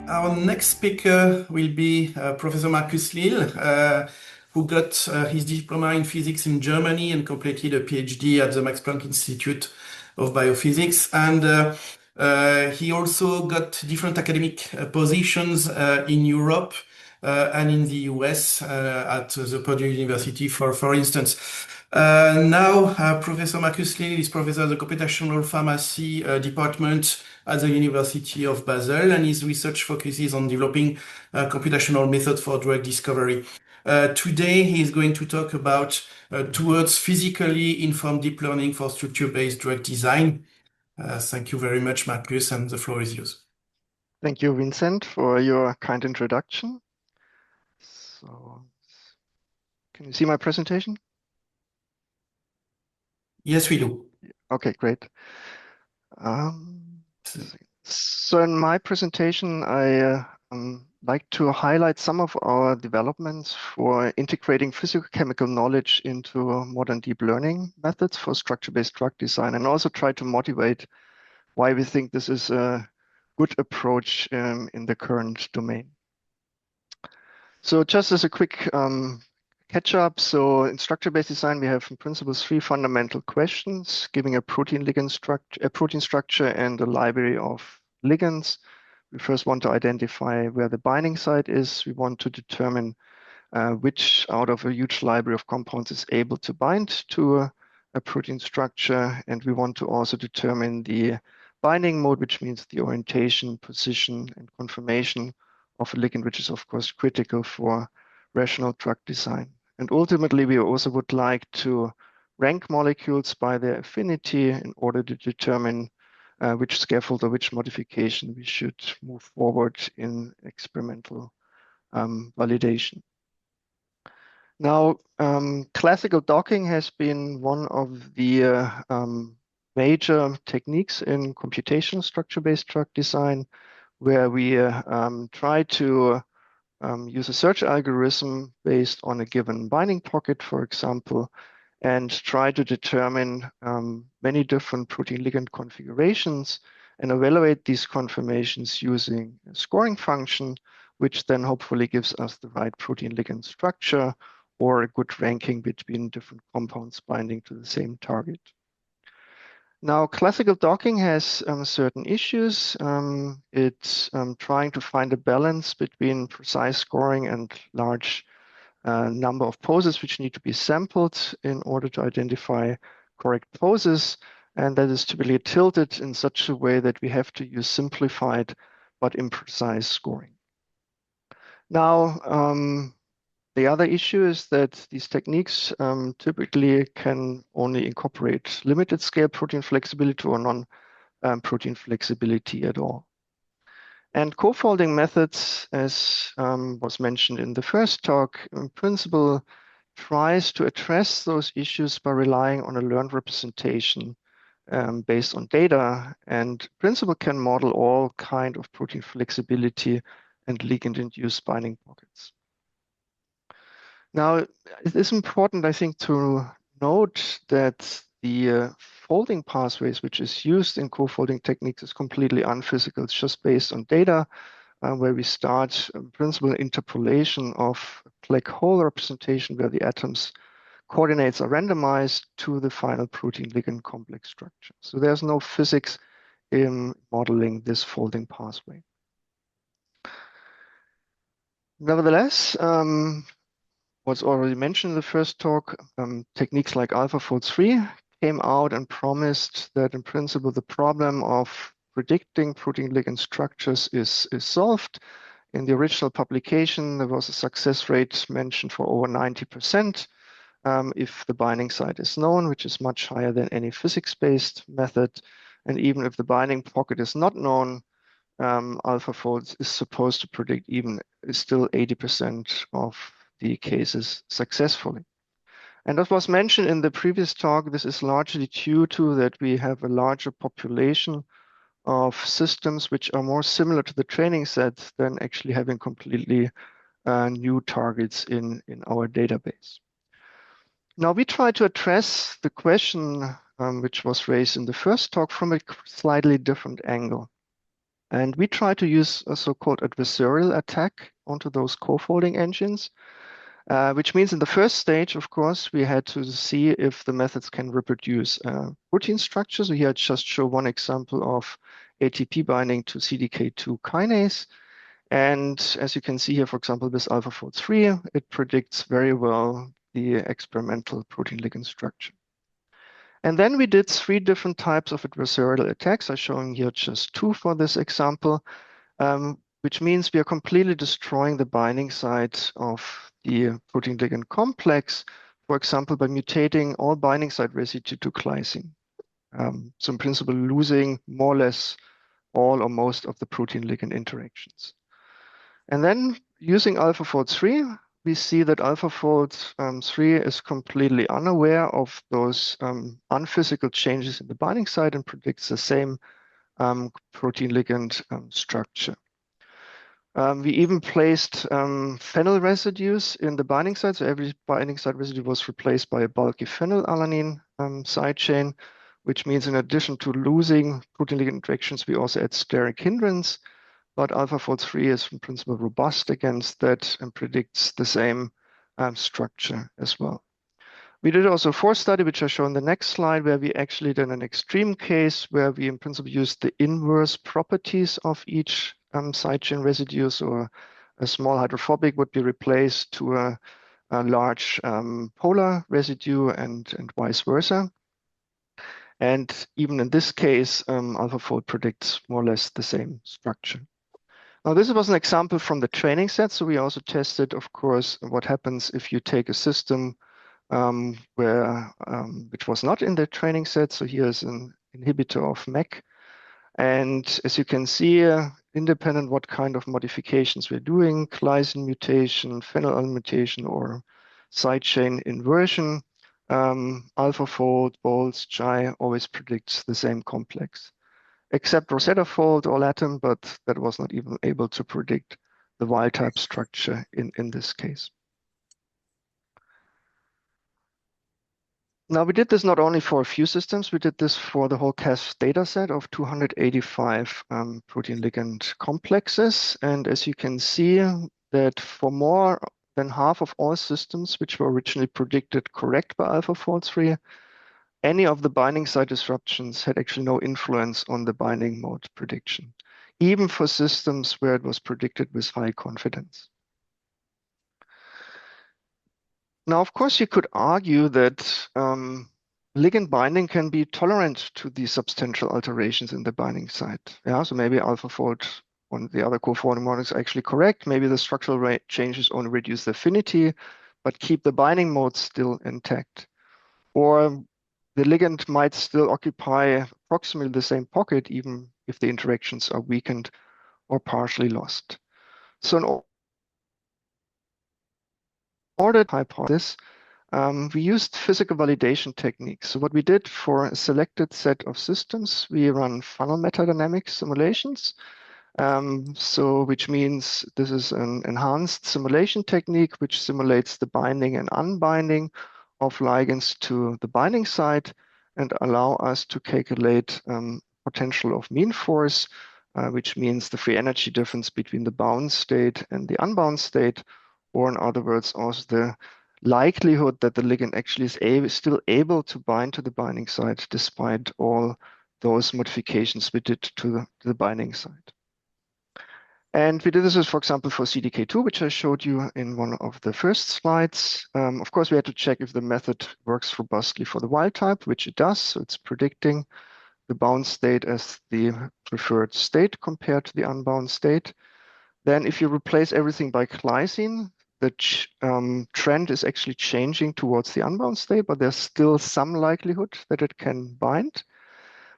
Our next speaker will be Professor Markus Lille, who got his diploma in physics in Germany and completed a PhD at the Max Planck Institute of Biophysics. And he also got different academic positions in Europe and in the US at the Purdue University, for instance. Now, Professor Markus Lille is professor of the computational pharmacy department at the University of Basel, and his research focuses on developing computational methods for drug discovery. Today, he is going to talk about towards physically informed deep learning for structure-based drug design. Thank you very much, Markus, and the floor is yours. Thank you, Vincent, for your kind introduction. So, can you see my presentation? Yes, we do. Okay, great. So in my presentation, I like to highlight some of our developments for integrating physicochemical knowledge into modern deep learning methods for structure-based drug design, and also try to motivate why we think this is a good approach in the current domain. So just as a quick catch up, so in structure-based design, we have in principle 3 fundamental questions, giving a protein structure and a library of ligands. We first want to identify where the binding site is. We want to determine which out of a huge library of compounds is able to bind to a protein structure. And we want to also determine the binding mode, which means the orientation, position, and conformation of a ligand, which is of course critical for rational drug design. And ultimately, we also would like to rank molecules by their affinity in order to determine which scaffold or which modification we should move forward in experimental validation. Now, classical docking has been one of the major techniques in computational structure-based drug design, where we try to use a search algorithm based on a given binding pocket, for example, and try to determine many different protein ligand configurations and evaluate these conformations using a scoring function, which then hopefully gives us the right protein ligand structure or a good ranking between different compounds binding to the same target. Now, classical docking has certain issues. It's trying to find a balance between precise scoring and large number of poses which need to be sampled in order to identify correct poses. And that is typically tilted in such a way that we have to use simplified but imprecise scoring. Now, the other issue is that these techniques typically can only incorporate limited scale protein flexibility or non-protein flexibility at all. And co-folding methods, as was mentioned in the first talk, in principle tries to address those issues by relying on a learned representation based on data, and in principle can model all kind of protein flexibility and ligand-induced binding pockets. Now, it is important, I think, to note that the folding pathways, which is used in co-folding techniques, is completely unphysical. It's just based on data where we start in principle interpolation of black hole representation where the atoms coordinates are randomized to the final protein ligand complex structure. So there's no physics in modeling this folding pathway. Nevertheless, what's already mentioned in the first talk, techniques like AlphaFold3 came out and promised that in principle the problem of predicting protein ligand structures is solved. In the original publication, there was a success rate mentioned for over 90% if the binding site is known, which is much higher than any physics-based method. And even if the binding pocket is not known, AlphaFold is supposed to predict even still 80% of the cases successfully. And as was mentioned in the previous talk, this is largely due to that we have a larger population of systems which are more similar to the training set than actually having completely new targets in our database. Now we try to address the question which was raised in the first talk from a slightly different angle. And we try to use a so-called adversarial attack onto those co-folding engines, which means in the first stage, of course, we had to see if the methods can reproduce protein structure. So here I just show one example of ATP binding to CDK2 kinase. And as you can see here, for example, with AlphaFold3, it predicts very well the experimental protein ligand structure. And then we did 3 different types of adversarial attacks. I'm showing here just 2 for this example, which means we are completely destroying the binding site of the protein ligand complex, for example, by mutating all binding site residue to glycine. So in principle, losing more or less all or most of the protein ligand interactions. And then using AlphaFold3, we see that AlphaFold3 is completely unaware of those unphysical changes in the binding site and predicts the same protein ligand structure. We even placed phenyl residues in the binding site. So every binding site residue was replaced by a bulky phenylalanine side chain, which means in addition to losing protein ligand interactions, we also add steric hindrance. But AlphaFold3 is in principle robust against that and predicts the same structure as well. We did also a 4th study, which I show in the next slide, where we actually did an extreme case where we in principle used the inverse properties of each side chain residue. So a small hydrophobic would be replaced to a large polar residue and vice versa. And even in this case, AlphaFold predicts more or less the same structure. Now, this was an example from the training set. So we also tested, of course, what happens if you take a system which was not in the training set. So here's an inhibitor of MEK. And as you can see, independent what kind of modifications we're doing, glycine mutation, phenylalanine mutation, or side chain inversion, AlphaFold, Boltz, Chi always predicts the same complex, except RoseTTAFold All-Atom, but that was not even able to predict the wild type structure in this case. Now, we did this not only for a few systems, we did this for the whole Cas data set of 285 protein ligand complexes. And as you can see, that for more than half of all systems which were originally predicted correct by AlphaFold3, any of the binding site disruptions had actually no influence on the binding mode prediction, even for systems where it was predicted with high confidence. Now, of course, you could argue that ligand binding can be tolerant to these substantial alterations in the binding site. Yeah, so maybe AlphaFold on the other co-folding models are actually correct. Maybe the structural changes only reduce the affinity, but keep the binding mode still intact. Or the ligand might still occupy approximately the same pocket, even if the interactions are weakened or partially lost. So in order to hypothesis, we used physical validation techniques. So what we did for a selected set of systems, we run funnel metadynamics simulations. Which means this is an enhanced simulation technique which simulates the binding and unbinding of ligands to the binding site and allow us to calculate potential of mean force, which means the free energy difference between the bound state and the unbound state, or in other words, also the likelihood that the ligand actually is still able to bind to the binding site despite all those modifications we did to the binding site. And we did this, for example, for CDK2, which I showed you in one of the first slides. Of course, we had to check if the method works robustly for the wild type, which it does. So it's predicting the bound state as the preferred state compared to the unbound state. Then if you replace everything by glycine, the trend is actually changing towards the unbound state, but there's still some likelihood that it can bind.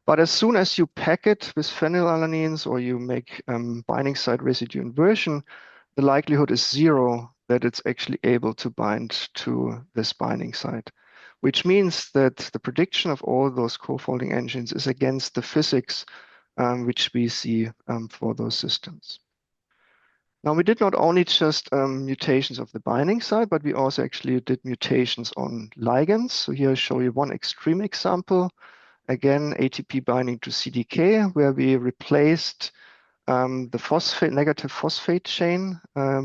But as soon as you pack it with phenylalanines or you make binding site residue inversion, the likelihood is 0 that it's actually able to bind to this binding site, which means that the prediction of all those co-folding engines is against the physics which we see for those systems. Now, we did not only just mutations of the binding site, but we also actually did mutations on ligands. So here I show you one extreme example. Again, ATP binding to CDK, where we replaced the negative phosphate chain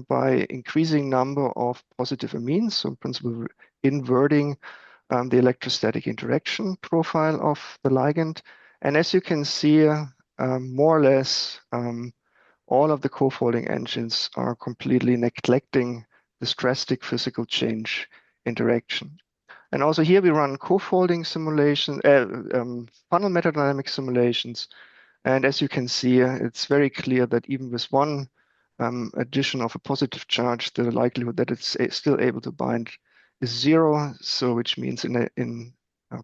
by increasing number of positive amines, so in principle inverting the electrostatic interaction profile of the ligand. And as you can see, more or less all of the co-folding engines are completely neglecting this drastic physical change interaction. And also here we run co-folding simulation, funnel metadynamic simulations. And as you can see, it's very clear that even with one addition of a positive charge, the likelihood that it's still able to bind is 0. So which means in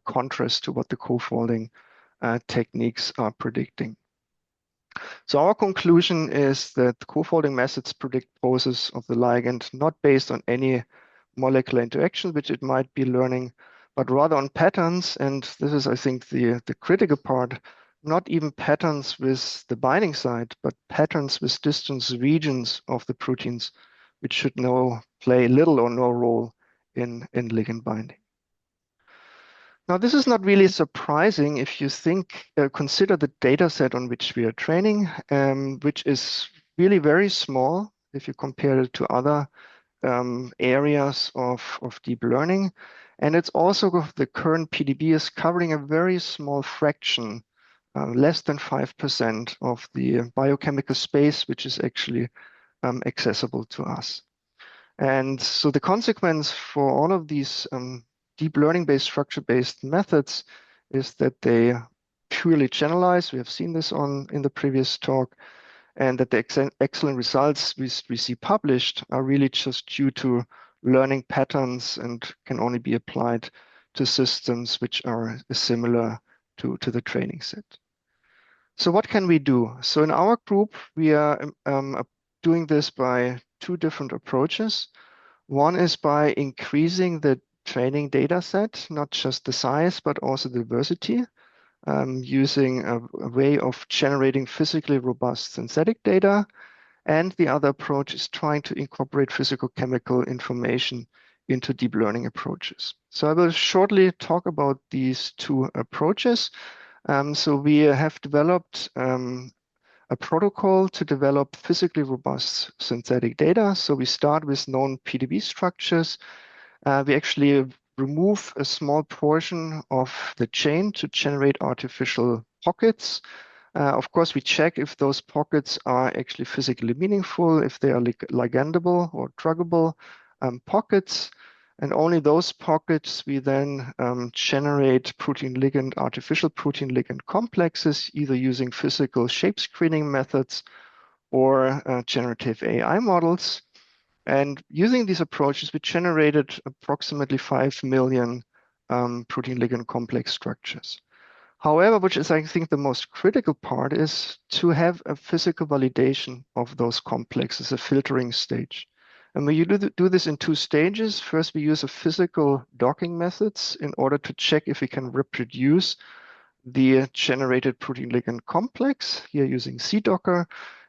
contrast to what the co-folding techniques are predicting. So our conclusion is that co-folding methods predict poses of the ligand not based on any molecular interaction, which it might be learning, but rather on patterns. And this is, I think, the critical part, not even patterns with the binding site, but patterns with distance regions of the proteins, which should play little or no role in ligand binding. Now, this is not really surprising if you consider the data set on which we are training, which is really very small if you compare it to other areas of deep learning. And it's also the current PDB is covering a very small fraction, less than 5% of the biochemical space, which is actually accessible to us. And so the consequence for all of these deep learning-based, structure-based methods is that they purely generalize. We have seen this in the previous talk, and that the excellent results we see published are really just due to learning patterns and can only be applied to systems which are similar to the training set. So what can we do? So in our group, we are doing this by 2 different approaches. One is by increasing the training data set, not just the size, but also the diversity, using a way of generating physically robust synthetic data. And the other approach is trying to incorporate physicochemical information into deep learning approaches. So I will shortly talk about these 2 approaches. So we have developed a protocol to develop physically robust synthetic data. So we start with known PDB structures. We actually remove a small portion of the chain to generate artificial pockets. Of course, we check if those pockets are actually physically meaningful, if they are ligandable or druggable pockets. And only those pockets we then generate artificial protein ligand complexes, either using physical shape screening methods or generative AI models. And using these approaches, we generated approximately 5 million protein ligand complex structures. However, which is, I think, the most critical part, is to have a physical validation of those complexes, a filtering stage. And we do this in 2 stages. First, we use a physical docking methods in order to check if we can reproduce the generated protein ligand complex, here using CDocker.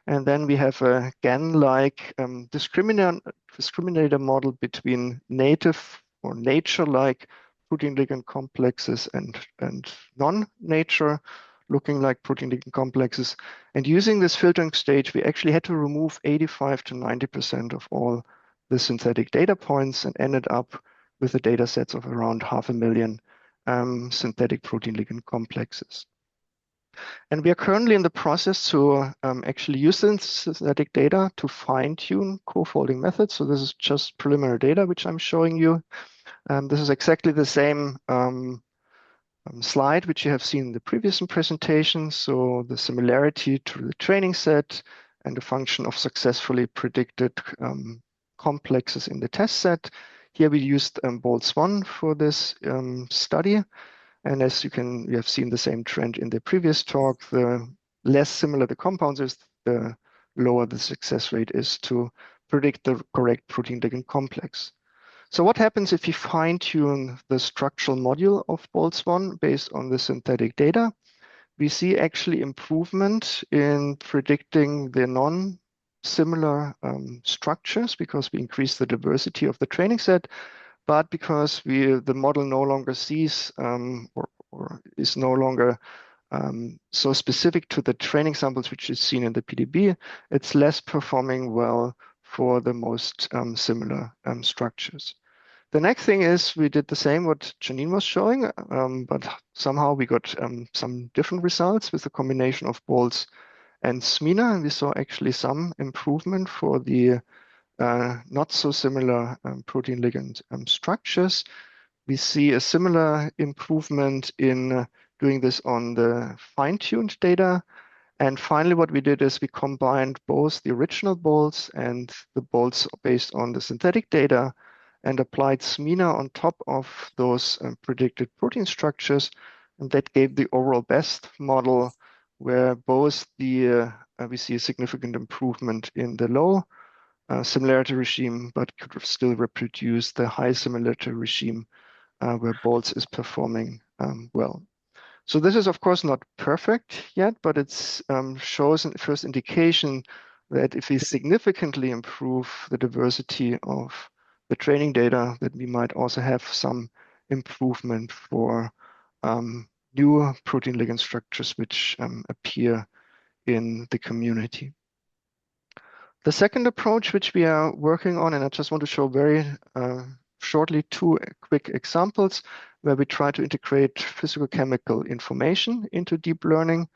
And then we have a GAN-like discriminator model between native or nature-like protein ligand complexes and non-nature looking like protein ligand complexes. And using this filtering stage, we actually had to remove 85 to 90% of all the synthetic data points and ended up with the data sets of around 500,000 synthetic protein ligand complexes. And we are currently in the process to actually use this synthetic data to fine-tune co-folding methods. So this is just preliminary data, which I'm showing you. This is exactly the same slide which you have seen in the previous presentation. So the similarity to the training set and the function of successfully predicted complexes in the test set. Here we used Boltzmann for this study. And as we have seen the same trend in the previous talk, the less similar the compounds is, the lower the success rate is to predict the correct protein ligand complex. So what happens if you fine-tune the structural module of Boltzmann based on the synthetic data? We see actually improvement in predicting the non-similar structures because we increase the diversity of the training set. But because the model no longer sees or is no longer So specific to the training samples, which is seen in the PDB, it's less performing well for the most similar structures. The next thing is we did the same what Janine was showing, but somehow we got some different results with the combination of Boltz and SMINA, and we saw actually some improvement for the not so similar protein ligand structures. We see a similar improvement in doing this on the fine-tuned data. And finally, what we did is we combined both the original bolts and the bolts based on the synthetic data and applied SMINA on top of those predicted protein structures. And that gave the overall best model where both the we see a significant improvement in the low similarity regime, but could still reproduce the high similarity regime where Boltz is performing well. So this is, of course, not perfect yet, but it shows a first indication that if we significantly improve the diversity of the training data, that we might also have some improvement for new protein ligand structures which appear in the community. The second approach which we are working on, and I just want to show very shortly two quick examples where we try to integrate physicochemical information into deep learning.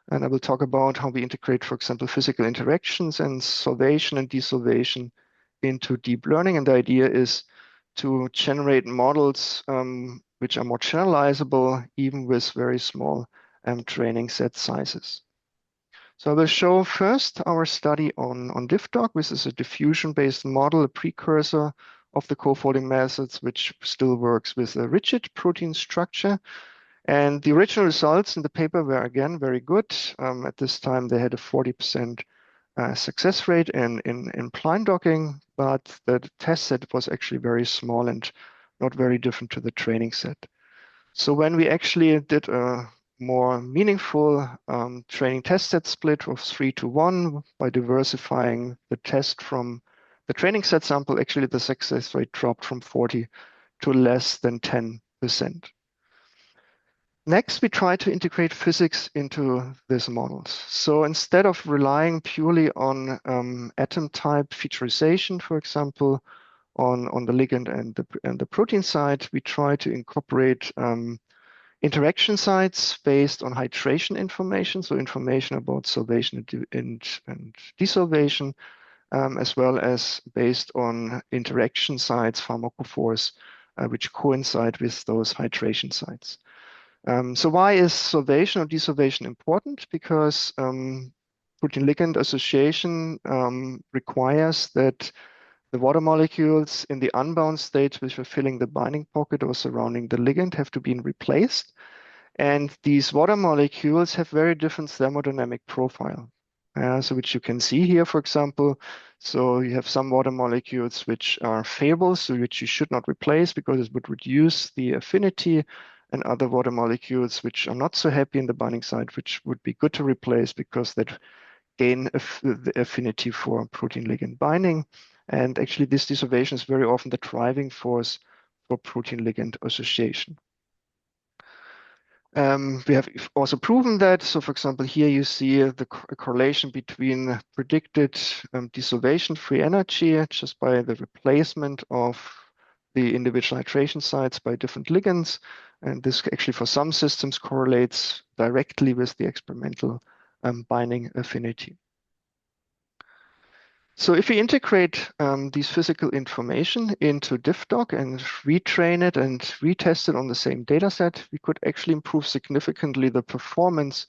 And I will talk about how we integrate, for example, physical interactions and solvation and desolvation into deep learning. And the idea is to generate models which are more generalizable, even with very small training set sizes. So I will show first our study on DiffDock, which is a diffusion-based model, a precursor of the co-folding methods, which still works with a rigid protein structure. And the original results in the paper were, again, very good. At this time, they had a 40% success rate in blind docking, but the test set was actually very small and not very different to the training set. So when we actually did a more meaningful training test set split of 3-to-1 by diversifying the test from the training set sample, actually the success rate dropped from 40 to less than 10%. Next, we try to integrate physics into these models. So instead of relying purely on atom type featurization, for example, on the ligand and the protein side, we try to incorporate interaction sites based on hydration information, so information about solvation and desolvation, as well as based on interaction sites, pharmacophores, which coincide with those hydration sites. So why is solvation or desolvation important? Because protein ligand association requires that the water molecules in the unbound state which are filling the binding pocket or surrounding the ligand have to be replaced. And these water molecules have very different thermodynamic profile. So which you can see here, for example. So you have some water molecules which are favorable, so which you should not replace because it would reduce the affinity, and other water molecules which are not so happy in the binding site, which would be good to replace because that gain the affinity for protein ligand binding. And actually this desolvation is very often the driving force for protein ligand association. We have also proven that. So for example, here you see the correlation between predicted desolvation free energy just by the replacement of the individual hydration sites by different ligands. And this actually for some systems correlates directly with the experimental binding affinity. So if we integrate these physical information into DiffDock and retrain it and retest it on the same data set, we could actually improve significantly the performance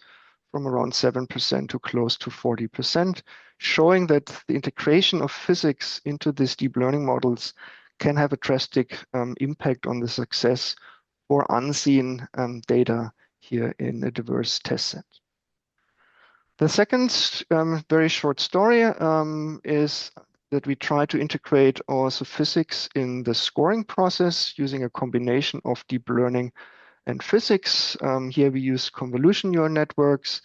from around 7% to close to 40%, showing that the integration of physics into these deep learning models can have a drastic impact on the success for unseen data here in a diverse test set. The second very short story is that we try to integrate also physics in the scoring process using a combination of deep learning and physics. Here we use convolution neural networks,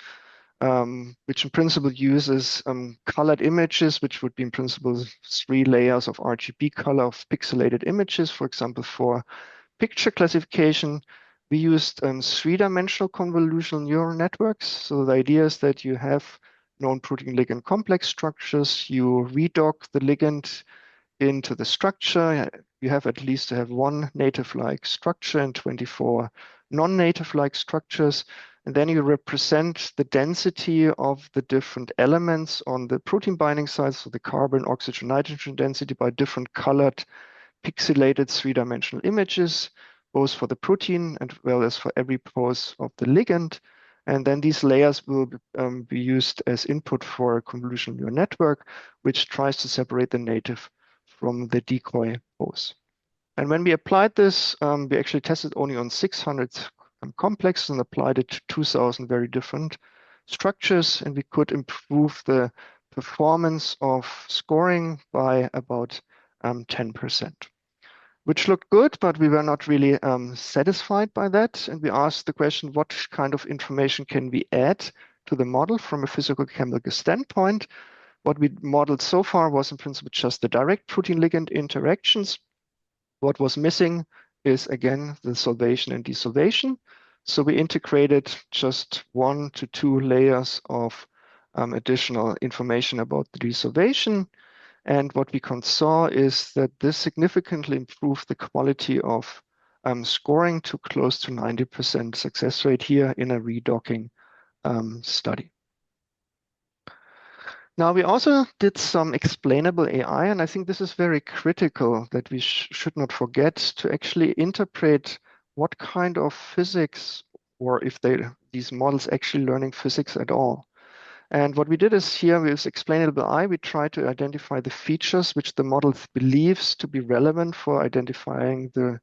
which in principle uses colored images, which would be in principle 3 layers of RGB color of pixelated images, for example, for picture classification. We used three-dimensional convolutional neural networks. So the idea is that you have known protein ligand complex structures, you redock the ligand into the structure. You have at least to have one native-like structure and 24 non-native-like structures. And then you represent the density of the different elements on the protein binding sites, so the carbon, oxygen, nitrogen density by different colored pixelated three-dimensional images, both for the protein as well as for every pose of the ligand. And then these layers will be used as input for a convolutional neural network, which tries to separate the native from the decoy pose. And when we applied this, we actually tested only on 600 complexes and applied it to 2,000 very different structures, and we could improve the performance of scoring by about 10%, which looked good, but we were not really satisfied by that. And we asked the question, what kind of information can we add to the model from a physicochemical standpoint? What we modeled so far was in principle just the direct protein ligand interactions. What was missing is, again, the solvation and desolvation. So we integrated just 1 to 2 layers of additional information about the desolvation. And what we saw is that this significantly improved the quality of scoring to close to 90% success rate here in a redocking study. Now, we also did some explainable AI, and I think this is very critical that we should not forget to actually interpret what kind of physics, or if these models actually learning physics at all. And what we did is here with explainable AI, we try to identify the features which the model believes to be relevant for identifying the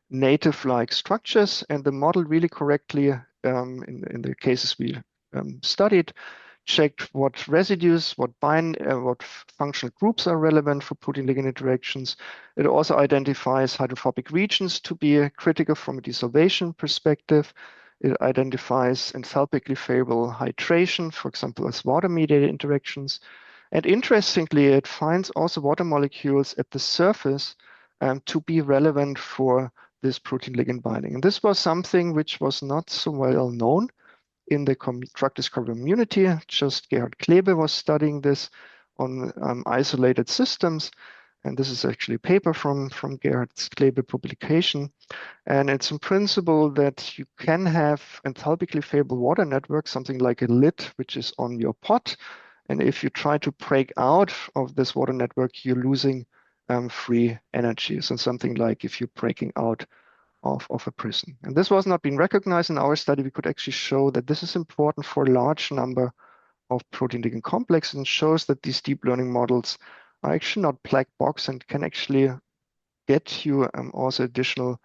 native-like structures, and the model really correctly, in the cases we studied, checked what residues, what functional groups are relevant for protein ligand interactions. It also identifies hydrophobic regions to be critical from a desolvation perspective. It identifies enthalpically favorable hydration, for example, as water-mediated interactions. And interestingly, it finds also water molecules at the surface to be relevant for this protein ligand binding. And this was something which was not so well known in the drug discovery community. Just Gerhard Klebe was studying this on isolated systems. And this is actually a paper from Gerhard Klebe publication. And it's in principle that you can have enthalpically favorable water networks, something like a lid, which is on your pot. And if you try to break out of this water network, you're losing free energy. So something like if you're breaking out of a prison. And this was not being recognized in our study. We could actually show that this is important for a large number of protein ligand complexes, and shows that these deep learning models are actually not black box and can actually get you also additional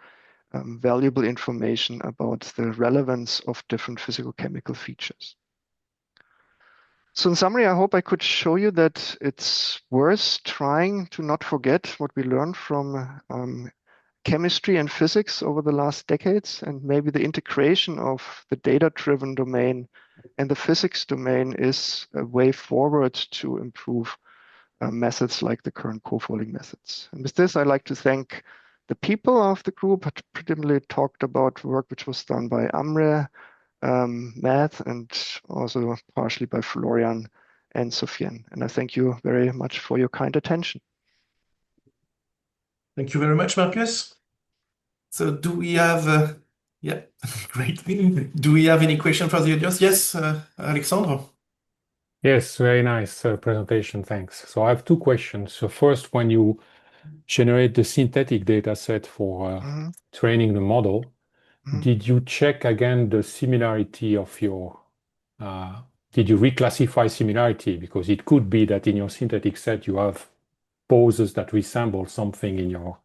valuable information about the relevance of different physicochemical features. So in summary, I hope I could show you that it's worth trying to not forget what we learned from chemistry and physics over the last decades, and maybe the integration of the data-driven domain and the physics domain is a way forward to improve methods like the current co-folding methods. And with this, I'd like to thank the people of the group. I particularly talked about work which was done by Amre, Matt, and also partially by Florian and Sofiane. And I thank you very much for your kind attention. Thank you very much, Markus. So do we have, yeah, great. Do we have any question for the audience? Yes, Alexandre? Yes, very nice presentation, thanks. So I have 2 questions. So first, when you generate the synthetic data set for training the model, did you check again the similarity of your, did you reclassify similarity? Because it could be that in your synthetic set you have poses that resemble something in your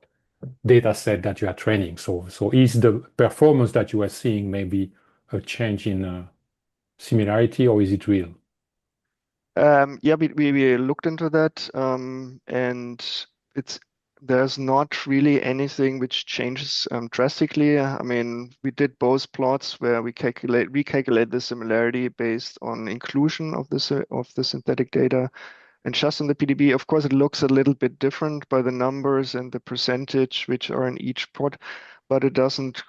data set that you are training. So is the performance that you are seeing maybe a change in similarity, or is it real? Yeah, we looked into that, and there's not really anything which changes drastically. I mean, we did both plots where we recalculate the similarity based on inclusion of the synthetic data. And just in the PDB, of course, it looks a little bit different by the numbers and the percentage which are in each plot. but it doesn't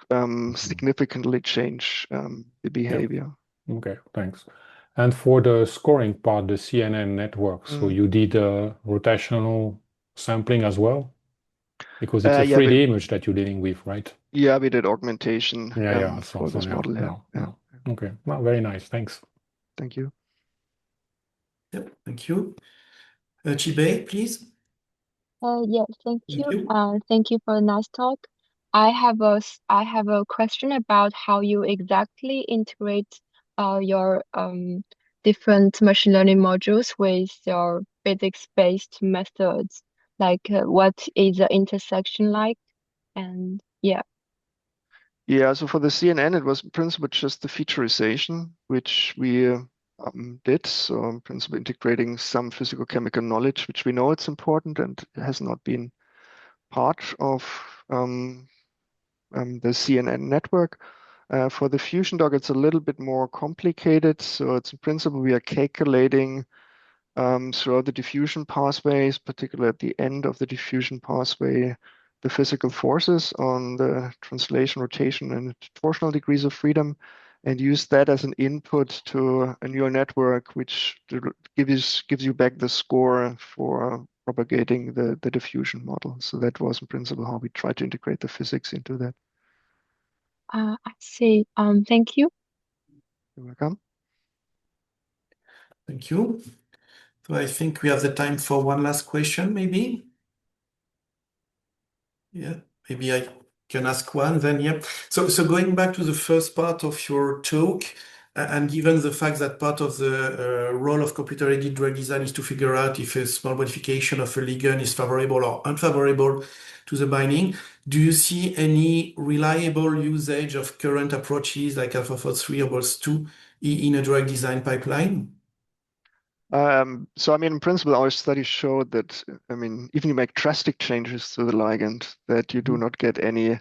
significantly change the behavior. Yeah. Okay, thanks. And for the scoring part, the CNN network, so you did rotational sampling as well? Because it's a 3D image that you're dealing with, right? Yeah, we did augmentation for this model. Yeah. Okay, well, very nice. Thanks. Thank you. Yep, thank you. Chibei, please. Yeah, thank you. you. Thank you for a nice talk. I have a question about how you exactly integrate your different machine learning modules with your physics-based methods. Like, what is the intersection like? And yeah. Yeah, so for the CNN, it was in principle just the featurization, which we did. So in principle, integrating some physicochemical knowledge, which we know it's important and has not been part of the CNN network. For the fusion dog, it's a little bit more complicated. So it's in principle, we are calculating throughout the diffusion pathways, particularly at the end of the diffusion pathway, the physical forces on the translation, rotation, and torsional degrees of freedom, and use that as an input to a neural network, which gives you back the score for propagating the diffusion model. So that was in principle how we try to integrate the physics into that. I see. Thank you. You're welcome. Thank you. So I think we have the time for one last question, maybe. Yeah, maybe I can ask one then. Yeah. So going back to the first part of your talk, and given the fact that part of the role of computer-aided drug design is to figure out if a small modification of a ligand is favorable or unfavorable to the binding, do you see any reliable usage of current approaches like AlphaFold3 or Basel in a drug design pipeline? So, I mean, in principle, our studies showed that, I mean, even you make drastic changes to the ligand, that you do not get any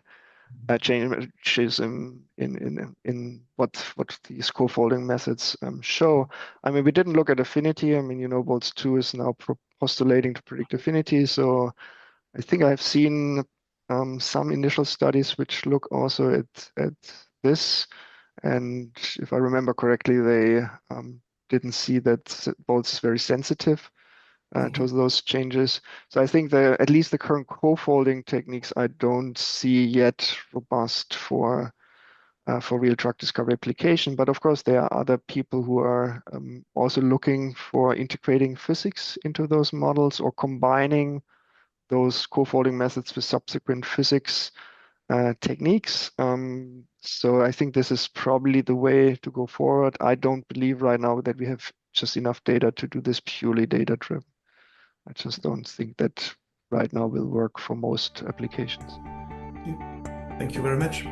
changes in what these co-folding methods show. I mean, we didn't look at affinity. I mean, you know, Boltz-2 is now postulating to predict affinity. So I think I've seen some initial studies which look also at this. And if I remember correctly, they didn't see that Boltz is very sensitive to those changes. So I think at least the current co-folding techniques I don't see yet robust for real drug discovery application. But of course, there are other people who are also looking for integrating physics into those models or combining those co-folding methods with subsequent physics techniques. So I think this is probably the way to go forward. I don't believe right now that we have just enough data to do this purely data-driven. I just don't think that right now will work for most applications. Thank you very much.